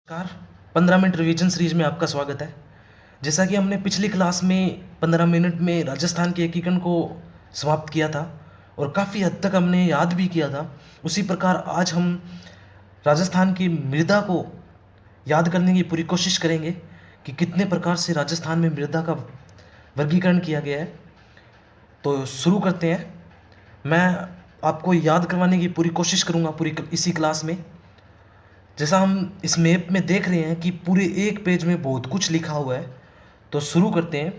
नमस्कार। 15 minute revision series में आपका स्वागत है। जैसा कि हमने पिछली क्लास में 15 मिनट में राजस्थान के एकीकरण को समाप्त किया था और काफ़ी हद तक हमने याद भी किया था, उसी प्रकार आज हम राजस्थान की मृदा को याद करने की पूरी कोशिश करेंगे कि कितने प्रकार से राजस्थान में मृदा का वर्गीकरण किया गया है। तो शुरू करते हैं। मैं आपको याद करवाने की पूरी कोशिश करूँगा पूरी इसी क्लास में। जैसा हम इस मैप में देख रहे हैं कि पूरे एक पेज में बहुत कुछ लिखा हुआ है, तो शुरू करते हैं।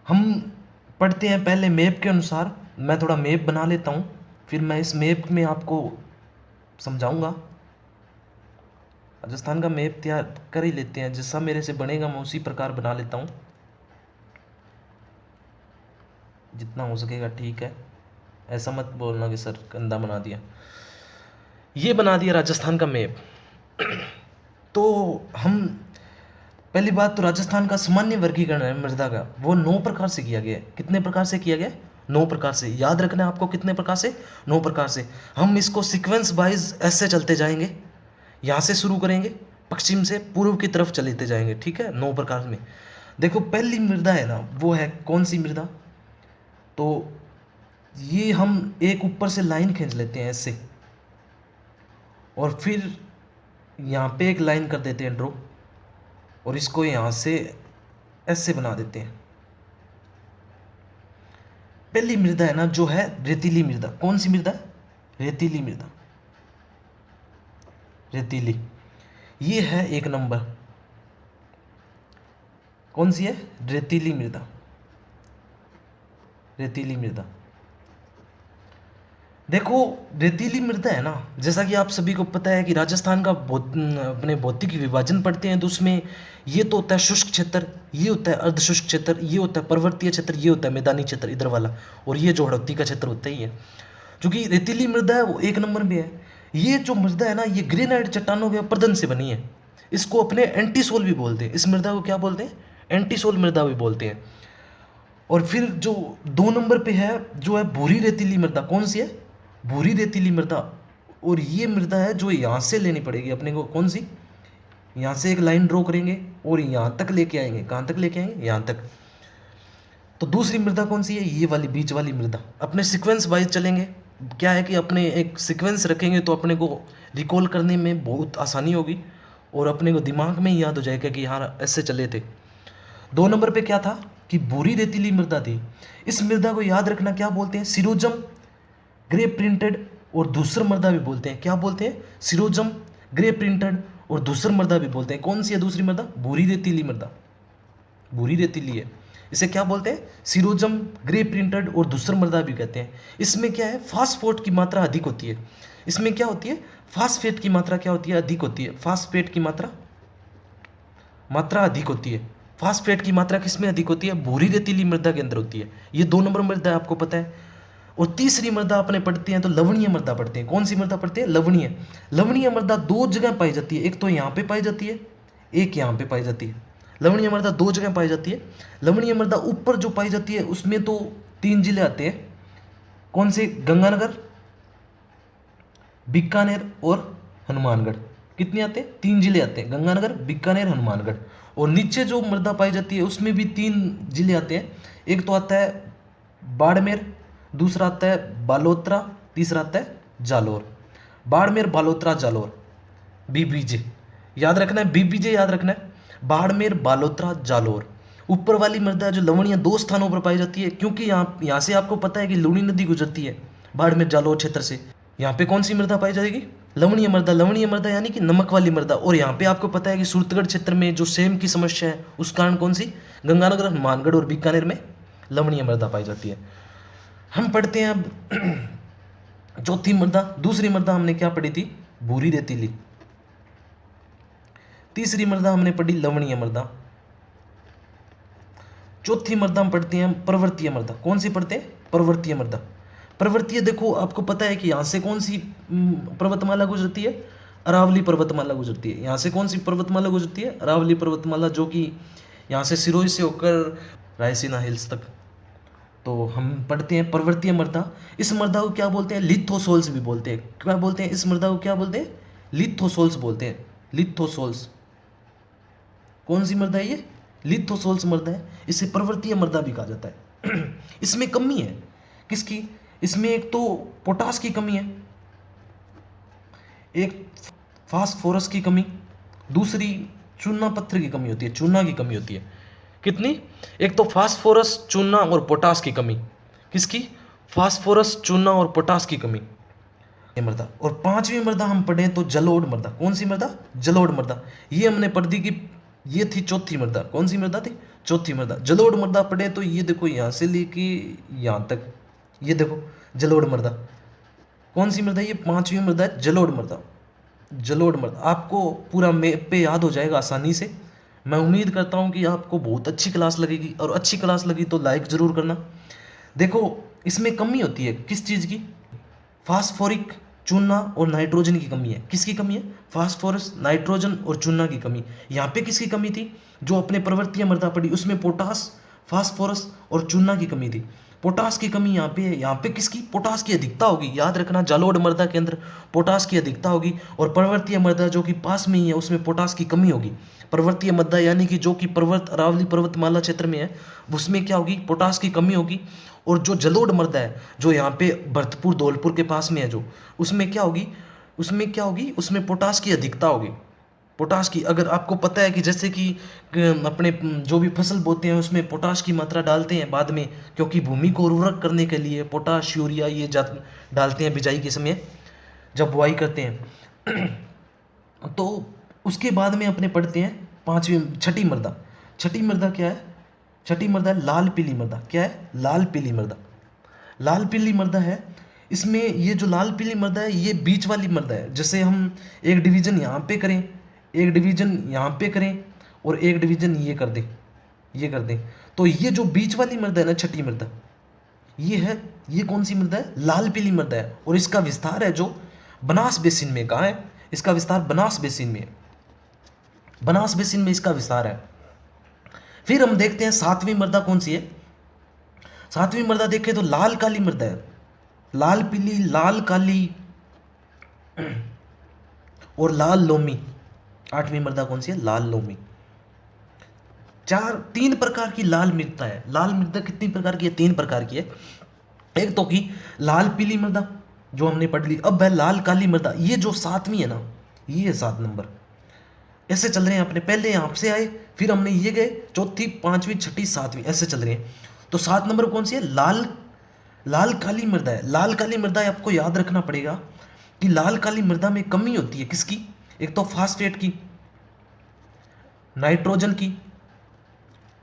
हम पढ़ते हैं पहले मैप के अनुसार। मैं थोड़ा मैप बना लेता हूँ, फिर मैं इस मैप में आपको समझाऊंगा। राजस्थान का मैप तैयार कर ही लेते हैं, जैसा मेरे से बनेगा मैं उसी प्रकार बना लेता हूँ, जितना हो सकेगा। ठीक है, ऐसा मत बोलना कि सर गंदा बना दिया। ये बना दिया राजस्थान का मैप। तो हम पहली बात तो राजस्थान का सामान्य वर्गीकरण है मृदा का, वो 9 प्रकार से किया गया है। कितने प्रकार से किया गया है? 9 प्रकार से। याद रखना है आपको, कितने प्रकार से? 9 प्रकार से। हम इसको सीक्वेंस वाइज ऐसे चलते जाएंगे, यहाँ से शुरू करेंगे, पश्चिम से पूर्व की तरफ चलते जाएंगे। ठीक है, 9 प्रकार में। देखो पहली मृदा है ना, वो है कौन सी मृदा? तो ये हम एक ऊपर से लाइन खींच लेते हैं ऐसे, और फिर यहाँ पे एक लाइन कर देते हैं ड्रॉ, और इसको यहाँ से ऐसे बना देते हैं। पहली मृदा है ना जो है रेतीली मृदा। कौन सी मृदा? रेतीली मृदा। रेतीली, ये है 1 नंबर। कौन सी है? रेतीली मृदा। रेतीली मृदा। देखो रेतीली मृदा है ना, जैसा कि आप सभी को पता है कि राजस्थान का अपने भौतिक विभाजन पढ़ते हैं, तो उसमें ये तो होता है शुष्क क्षेत्र, ये होता है अर्धशुष्क क्षेत्र, ये होता है पर्वतीय क्षेत्र, ये होता है मैदानी क्षेत्र इधर वाला, और ये जो हड़ौती का क्षेत्र होता ही है। क्योंकि रेतीली मृदा है वो 1 नंबर में है। ये जो मृदा है ना, ये ग्रेनाइट चट्टानों के अपरदन से बनी है। इसको अपने एंटीसोल भी बोलते हैं। इस मृदा को क्या बोलते हैं? एंटीसोल मृदा भी बोलते हैं। और फिर जो 2 नंबर पे है, जो है भूरी रेतीली मृदा। कौन सी है? भूरी रेतीली मृदा। और ये मृदा है जो यहाँ से लेनी पड़ेगी अपने को। कौन सी? यहाँ से एक लाइन ड्रॉ करेंगे और यहाँ तक लेके आएंगे। कहाँ तक लेके आएंगे? यहाँ तक। तो दूसरी मृदा कौन सी है? ये वाली बीच वाली मृदा। अपने सीक्वेंस वाइज चलेंगे। क्या है कि अपने एक सीक्वेंस रखेंगे तो अपने को रिकॉल करने में बहुत आसानी होगी, और अपने को दिमाग में ही याद हो जाएगा कि हाँ ऐसे चले थे। 2 नंबर पे क्या था कि भूरी रेतीली मृदा थी। इस मृदा को याद रखना, क्या बोलते हैं? सिरोजम, ग्रे प्रिंटेड और धूसर मृदा भी बोलते हैं। क्या बोलते हैं? सिरोजम, ग्रे प्रिंटेड और धूसर मृदा भी बोलते हैं। कौन सी है दूसरी मृदा? भूरी रेतीली मृदा। भूरी रेतीली है, इसे क्या बोलते हैं? सिरोजम, ग्रे प्रिंटेड और धूसर मृदा भी कहते हैं। इसमें क्या है? फास्फोट की मात्रा अधिक होती है। इसमें क्या होती है? फास्फेट की मात्रा क्या होती है? अधिक होती है। फास्फेट की मात्रा मात्रा अधिक होती है। फास्फेट की मात्रा किसमें अधिक होती है? भूरी रेतीली मृदा के अंदर होती है। ये 2 नंबर मृदा आपको पता है। और तीसरी मृदा अपने पढ़ते हैं तो लवणीय मृदा पढ़ते हैं। कौन सी मृदा पढ़ते हैं? लवणीय। लवणीय मृदा 2 जगह पाई जाती है, एक तो यहाँ पे पाई जाती है, एक यहाँ पे पाई जाती है। लवणीय मृदा 2 जगह पाई जाती है। लवणीय मृदा ऊपर जो पाई जाती है उसमें तो 3 जिले आते हैं। कौन से? गंगानगर, बीकानेर और हनुमानगढ़। कितने आते हैं? 3 जिले आते हैं, गंगानगर, बीकानेर, हनुमानगढ़। और नीचे जो मृदा पाई जाती है उसमें भी 3 जिले आते हैं। एक तो आता है बाड़मेर, दूसरा आता है बालोतरा, तीसरा आता है जालोर। बाड़मेर, बालोतरा, जालोर, बीबीजे याद रखना है। बीबीजे याद रखना है। बाड़मेर, बालोतरा, जालोर। ऊपर वाली मृदा जो लवणीय 2 स्थानों पर पाई जाती है, क्योंकि यहाँ से आपको पता है कि लूणी नदी गुजरती है बाड़मेर जालोर क्षेत्र से। यहाँ पे कौन सी मृदा पाई जाएगी? लवणीय मृदा। लवणीय मृदा यानी कि नमक वाली मृदा। और यहाँ पे आपको पता है कि सूरतगढ़ क्षेत्र में जो सेम की समस्या है, उस कारण कौन सी? गंगानगर, हनुमानगढ़ और बीकानेर में लवणीय मृदा पाई जाती है। हम पढ़ते हैं अब चौथी मृदा। दूसरी मृदा हमने क्या पढ़ी थी? भूरी रेतीली। तीसरी मृदा हमने पढ़ी लवणीय मृदा। चौथी मृदा हम पढ़ते हैं पर्वतीय मृदा। कौन सी पढ़ते हैं? पर्वतीय मृदा। पर्वतीय, देखो आपको पता है कि यहाँ से कौन सी पर्वतमाला गुजरती है? अरावली पर्वतमाला गुजरती है। यहाँ से कौन सी पर्वतमाला गुजरती है? अरावली पर्वतमाला, जो कि यहाँ से सिरोही से होकर रायसीना हिल्स तक। तो हम पढ़ते हैं पर्वतीय मृदा। इस मृदा को क्या बोलते हैं? लिथोसोल्स भी बोलते हैं। क्या बोलते हैं? इस मृदा को क्या बोलते हैं? लिथोसोल्स बोलते हैं। लिथोसोल्स। कौन सी मृदा है ये? लिथोसोल्स मृदा है, इसे पर्वतीय मृदा भी कहा जाता है। इसमें कमी है किसकी? इसमें एक तो पोटास की कमी है, एक फास्फोरस की कमी, दूसरी चूना पत्थर की कमी होती है, चूना की कमी होती है। कितनी? एक तो फास्फोरस, चूना और पोटास की कमी। किसकी? फास्फोरस, चूना और पोटास की कमी, ये मृदा। और पांचवी मृदा हम पढ़े तो जलोढ़ मृदा। कौन सी मृदा? जलोढ़ मृदा। ये हमने पढ़ दी कि ये थी चौथी मृदा। कौन सी मृदा थी? चौथी मृदा। जलोढ़ मृदा पढ़े तो ये देखो यहाँ से लेके यहाँ तक, ये देखो जलोढ़ मृदा। कौन सी मृदा? ये पांचवी मृदा है जलोढ़ मृदा। जलोढ़ मृदा आपको पूरा मैप पे याद हो जाएगा आसानी से। मैं उम्मीद करता हूँ कि आपको बहुत अच्छी क्लास लगेगी, और अच्छी क्लास लगी तो लाइक ज़रूर करना। देखो इसमें कमी होती है किस चीज़ की? फास्फोरिक, चूना और नाइट्रोजन की कमी है। किसकी कमी है? फास्फोरस, नाइट्रोजन और चूना की कमी। यहाँ पे किसकी कमी थी? जो अपने पर्वतीय मृदा पड़ी उसमें पोटास, फास्फोरस और चूना की कमी थी। पोटास की कमी यहाँ पे है। यहाँ पे किसकी? पोटास की अधिकता होगी। याद रखना, जलोढ़ मृदा के अंदर पोटास की अधिकता होगी, और पर्वतीय मृदा जो कि पास में ही है उसमें पोटास की कमी होगी। पर्वतीय मृदा यानी कि जो कि पर्वत, अरावली पर्वतमाला क्षेत्र में है, उसमें क्या होगी? पोटास की कमी होगी। और जो जलोढ़ मृदा है जो यहाँ पे भरतपुर, धौलपुर के पास में है, जो उसमें क्या होगी? उसमें क्या होगी? उसमें पोटास की अधिकता होगी। पोटाश की, अगर आपको पता है कि जैसे कि अपने जो भी फसल बोते हैं उसमें पोटाश की मात्रा डालते हैं बाद में, क्योंकि भूमि को उर्वरक करने के लिए पोटाश, यूरिया ये डालते हैं बिजाई के समय जब बुआई करते हैं। तो उसके बाद में अपने पढ़ते हैं पांचवी, छठी मृदा। छठी मृदा क्या है? छठी मृदा है लाल पीली मृदा। क्या है? लाल पीली मृदा। लाल पीली मृदा है। इसमें ये जो लाल पीली मृदा है ये बीच वाली मृदा है। जैसे हम एक डिवीजन यहाँ पे करें, एक डिवीजन यहाँ पे करें, और एक डिवीजन ये कर दें, ये कर दें, तो ये जो बीच वाली मृदा है ना, छठी मृदा, ये है, ये कौन सी मृदा है? लाल पीली मृदा है। और इसका विस्तार है जो बनास बेसिन में। कहाँ है इसका विस्तार? बनास बेसिन में। बनास बेसिन में इसका विस्तार है। फिर हम देखते हैं सातवीं मृदा कौन सी है। सातवीं मृदा देखें तो लाल काली मृदा है। लाल पीली, लाल काली और लाल लोमी। आठवीं मृदा कौन सी है? लाल लोमी। तीन प्रकार की लाल मृदा है। लाल मृदा कितनी प्रकार की है? तीन प्रकार की है। एक तो की लाल पीली मृदा जो हमने पढ़ ली। अब है लाल काली मृदा, ये जो सातवीं है ना, ये है 7 नंबर। ऐसे चल रहे हैं अपने, पहले यहाँ से आए, फिर हमने ये गए, चौथी, पांचवी, छठी, सातवीं, ऐसे चल रहे हैं। तो 7 नंबर कौन सी है? लाल काली मृदा है। लाल काली मृदा है, आपको याद रखना पड़ेगा कि लाल काली मृदा में कमी होती है किसकी? एक तो फास्फेट की, नाइट्रोजन की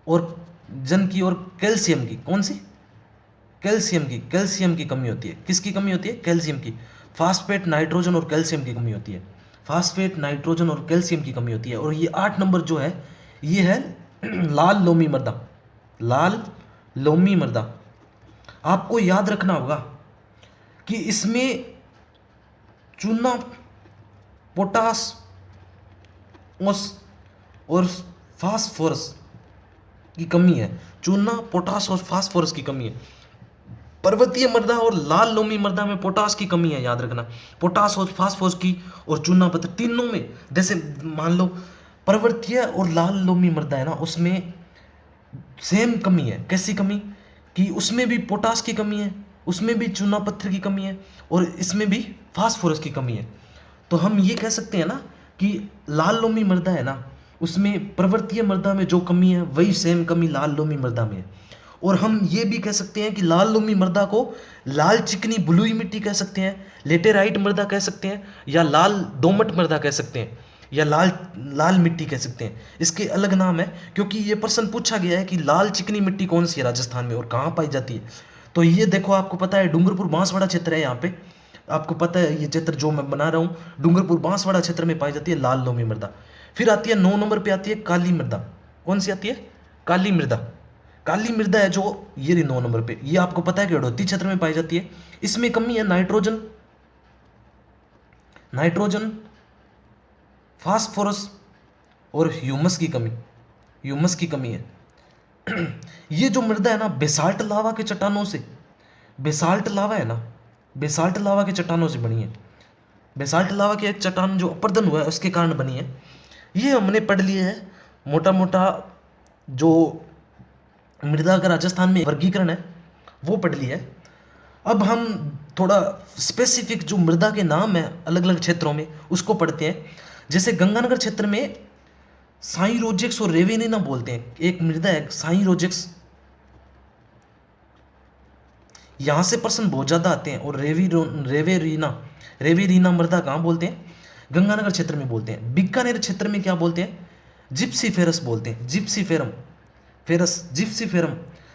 और जन की, और कैल्शियम की। कौन सी? कैल्शियम की। कैल्शियम की कमी होती है। किसकी कमी होती है? कैल्शियम की। फास्फेट, नाइट्रोजन और कैल्शियम की कमी होती है। फास्फेट, नाइट्रोजन और कैल्शियम की कमी होती है। और ये 8 नंबर जो है ये है लाल लोमी मृदा। लाल लोमी मृदा। आपको याद रखना होगा कि इसमें चूना, पोटास और फास्फोरस की कमी है। चूना, पोटास और फास्फोरस की कमी है। पर्वतीय मृदा और लाल लोमी मृदा में पोटास की कमी है, याद रखना। पोटास और फास्फोरस की और चूना पत्थर तीनों में, जैसे मान लो पर्वतीय और लाल लोमी मृदा है ना, उसमें सेम कमी है। कैसी कमी? कि उसमें भी पोटास की कमी है, उसमें भी चूना पत्थर की कमी है, और इसमें भी फास्फोरस की कमी है। तो हम ये कह सकते हैं ना कि लाल लोमी मृदा है ना, उसमें पर्वतीय मृदा में जो कमी है वही सेम कमी लाल लोमी मृदा में है। और हम ये भी कह सकते हैं कि लाल लोमी मृदा को लाल चिकनी बलुई मिट्टी कह सकते हैं, लेटेराइट मृदा कह सकते हैं, या लाल दोमट मृदा कह सकते हैं, या लाल मिट्टी कह सकते हैं। इसके अलग नाम है, क्योंकि ये प्रश्न पूछा गया है कि लाल चिकनी मिट्टी कौन सी है राजस्थान में और कहाँ पाई जाती है। तो ये देखो, आपको पता है डूंगरपुर बांसवाड़ा क्षेत्र है यहाँ पे, आपको पता है ये चित्र जो मैं बना रहा हूँ डूंगरपुर बांसवाड़ा क्षेत्र में पाई जाती है लाल लोमी मृदा। फिर आती है 9 नंबर पे आती है काली मृदा। कौन सी आती है? काली मृदा। काली मृदा है जो ये रही 9 नंबर पे, ये आपको पता है कि हड़ौती क्षेत्र में पाई जाती है। इसमें कमी है नाइट्रोजन, फास्फोरस और ह्यूमस की कमी। ह्यूमस की कमी है। ये जो मृदा है ना, बेसाल्ट लावा के चट्टानों से, बेसाल्ट लावा है ना, बेसाल्ट लावा के चट्टानों से बनी है। बेसाल्ट लावा की एक चट्टान जो अपर्दन हुआ है उसके कारण बनी है। ये हमने पढ़ लिए है मोटा मोटा जो मृदा का राजस्थान में वर्गीकरण है वो पढ़ लिया है। अब हम थोड़ा स्पेसिफिक जो मृदा के नाम है अलग अलग क्षेत्रों में उसको पढ़ते हैं। जैसे गंगानगर क्षेत्र में साइरोजेक्स और रेवेनिना बोलते हैं, एक मृदा है साइरोजेक्स, यहाँ से प्रश्न बहुत ज़्यादा आते हैं। और रेवेरीना मृदा कहाँ बोलते हैं? गंगानगर क्षेत्र में बोलते हैं। बीकानेर क्षेत्र में क्या बोलते हैं? जिप्सीफेरस बोलते हैं,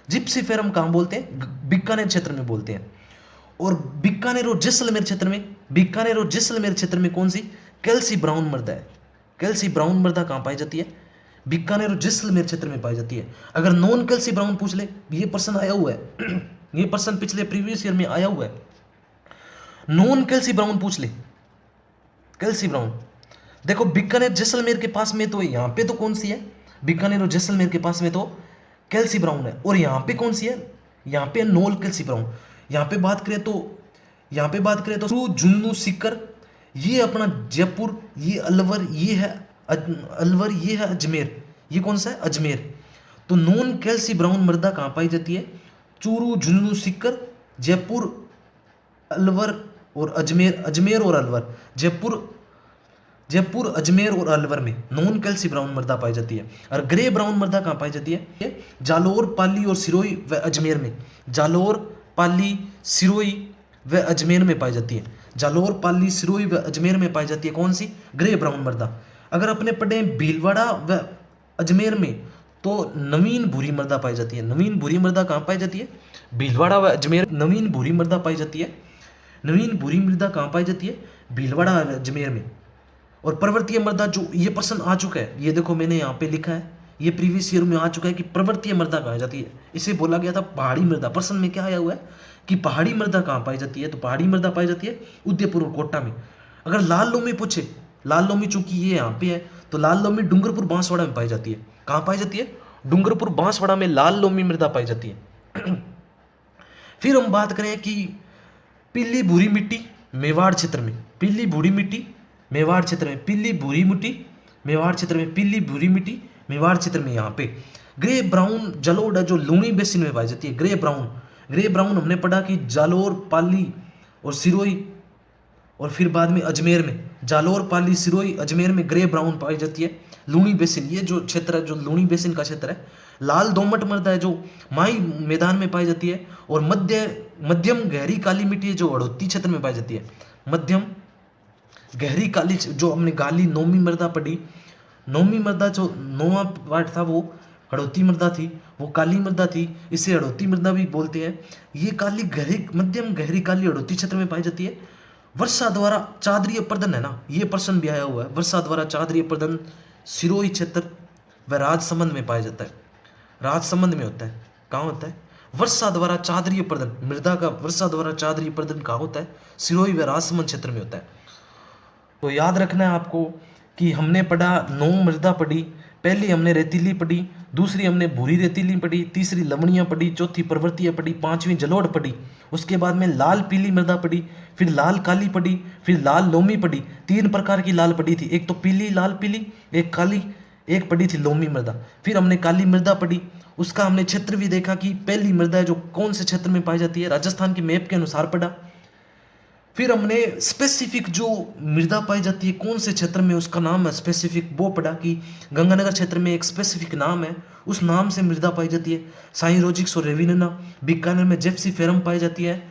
जिप्सीफेरम कहाँ बोलते हैं? बीकानेर क्षेत्र में बोलते हैं। और बीकानेर और जैसलमेर क्षेत्र में कौन सी? कैल्सी ब्राउन मृदा है। कैल्सी ब्राउन मृदा कहाँ पाई जाती है? बीकानेर और जैसलमेर क्षेत्र में पाई जाती है। अगर नॉन कैल्सी ब्राउन पूछ ले, ये प्रश्न आया हुआ है ये प्रश्न पिछले प्रीवियस ईयर में आया हुआ है। नॉन कैल्सी ब्राउन पूछ ले, कैल्सी ब्राउन देखो बीकानेर जैसलमेर के पास में तो यहाँ पे तो कौन सी है? बीकानेर और जैसलमेर के पास में तो कैल्सी ब्राउन है। और यहाँ पे कौन सी है? यहाँ पे नॉन कैल्सी ब्राउन। यहाँ पे बात करें तो जुन्नू सीकर, ये अपना जयपुर, ये अलवर, ये है अजमेर। ये कौन सा है? अजमेर। तो नॉन कैल्सी ब्राउन मृदा कहाँ पाई जाती है? चूरू, जुन्नू सीकर, जयपुर, अलवर और अजमेर और अलवर। जयपुर, अजमेर और अलवर में नॉन कैल्सी ब्राउन मृदा पाई जाती है। और ग्रे ब्राउन मृदा कहाँ पाई जाती है? जालोर, पाली और सिरोही व अजमेर में। जालोर, पाली, सिरोही व अजमेर में पाई जाती है। जालोर, पाली, सिरोही व अजमेर में पाई जाती है कौन सी? ग्रे ब्राउन मृदा। अगर अपने पढ़े भीलवाड़ा व अजमेर में तो नवीन भूरी मृदा पाई जाती है। नवीन भूरी मृदा कहाँ पाई जाती है? भीलवाड़ा व अजमेर। नवीन भूरी मृदा पाई जाती है। नवीन भूरी मृदा कहाँ पाई जाती है? भीलवाड़ा व अजमेर में। और पर्वतीय मृदा, जो ये प्रश्न आ चुका है, ये देखो मैंने यहाँ पे लिखा है, ये प्रीवियस ईयर में आ चुका है कि पर्वतीय मृदा कहाँ जाती है। इसे बोला गया था पहाड़ी मृदा। प्रश्न में क्या आया हुआ है कि पहाड़ी मृदा कहाँ पाई जाती है? तो पहाड़ी मृदा पाई जाती है उदयपुर और कोटा में। अगर लाल लोमी पूछे, लाल लोमी चूंकि ये यहाँ पे है, तो लाल लोमी डूंगरपुर बांसवाड़ा में पाई जाती है। कहाँ पाई जाती है? डूंगरपुर बांसवाड़ा में लाल लोमी मृदा पाई जाती है। फिर हम बात करें कि पीली भूरी मिट्टी मेवाड़ क्षेत्र में, पीली भूरी मिट्टी मेवाड़ क्षेत्र में, पीली भूरी मिट्टी मेवाड़ क्षेत्र में, पीली भूरी मिट्टी मेवाड़ क्षेत्र में। यहाँ पे ग्रे ब्राउन जलोढ़ है जो लूणी बेसिन में पाई जाती है। ग्रे ब्राउन हमने पढ़ा कि जालोर, पाली और सिरोही, और फिर बाद में अजमेर में जालोर, पाली, सिरोही, अजमेर में ग्रे ब्राउन पाई जाती है। लूणी बेसिन, ये जो क्षेत्र है, जो लूणी बेसिन का क्षेत्र है। लाल दोमट मृदा है जो माई मैदान में पाई जाती है। और मध्यम गहरी काली मिट्टी है जो हड़ौती क्षेत्र में पाई जाती है। मध्यम गहरी काली, जो हमने गाली नौमी मृदा पढ़ी, नौमी मृदा जो नौवां पार्ट था वो हड़ौती मृदा थी, वो काली मृदा थी, इसे हड़ौती मृदा भी बोलते हैं। ये काली गहरी, मध्यम गहरी काली हड़ौती क्षेत्र में पाई जाती है। वर्षा द्वारा चादरीय प्रदन है ना, ये प्रश्न भी आया हुआ है। वर्षा द्वारा चादरीय प्रदन सिरोही क्षेत्र व राजसमंद में पाया जाता है। राजसमंद में होता है। कहाँ होता है? वर्षा द्वारा चादरीय प्रदन, मृदा का वर्षा द्वारा चादरीय प्रदन कहाँ होता है? सिरोही व राजसमंद क्षेत्र में होता है। तो याद रखना है आपको कि हमने पढ़ा 9 मृदा पढ़ी। पहली हमने रेतीली पढ़ी, दूसरी हमने भूरी रेतीली पढ़ी, तीसरी लवणियाँ पढ़ी, चौथी पर्वतीय पढ़ी, पांचवी जलोढ़ पढ़ी। उसके बाद में लाल पीली मृदा पढ़ी, फिर लाल काली पढ़ी, फिर लाल लोमी पढ़ी। 3 प्रकार की लाल पढ़ी थी, एक तो पीली लाल पीली, एक काली, एक पढ़ी थी लोमी मृदा। फिर हमने काली मृदा पढ़ी, उसका हमने क्षेत्र भी देखा कि पहली मृदा है जो कौन से क्षेत्र में पाई जाती है, राजस्थान के मैप के अनुसार पढ़ा। फिर हमने स्पेसिफिक जो मृदा पाई जाती है कौन से क्षेत्र में, उसका नाम है स्पेसिफिक, वो पढ़ा कि गंगानगर क्षेत्र में एक स्पेसिफिक नाम है, उस नाम से मृदा पाई जाती है। साइरोजिक्स और रेविनिना। बीकानेर में जिप्सीफेरम पाई जाती है,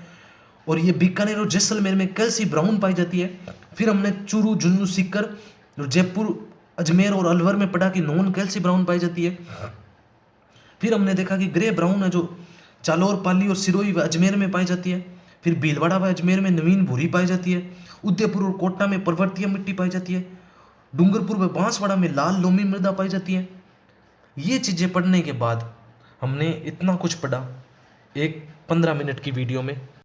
और ये बीकानेर और जैसलमेर में कैल्सी ब्राउन पाई जाती है। फिर हमने चूरू, जुन्नू, सीकर और जयपुर, अजमेर और अलवर में पढ़ा कि नॉन कैल्सी ब्राउन पाई जाती है। फिर हमने देखा कि ग्रे ब्राउन है जो जालोर, पाली और सिरोही व अजमेर में पाई जाती है। फिर भीलवाड़ा व अजमेर में नवीन भूरी पाई जाती है। उदयपुर और कोटा में पर्वतीय मिट्टी पाई जाती है। डूंगरपुर व बांसवाड़ा में लाल लोमी मृदा पाई जाती है। ये चीजें पढ़ने के बाद हमने इतना कुछ पढ़ा एक 15 मिनट की वीडियो में।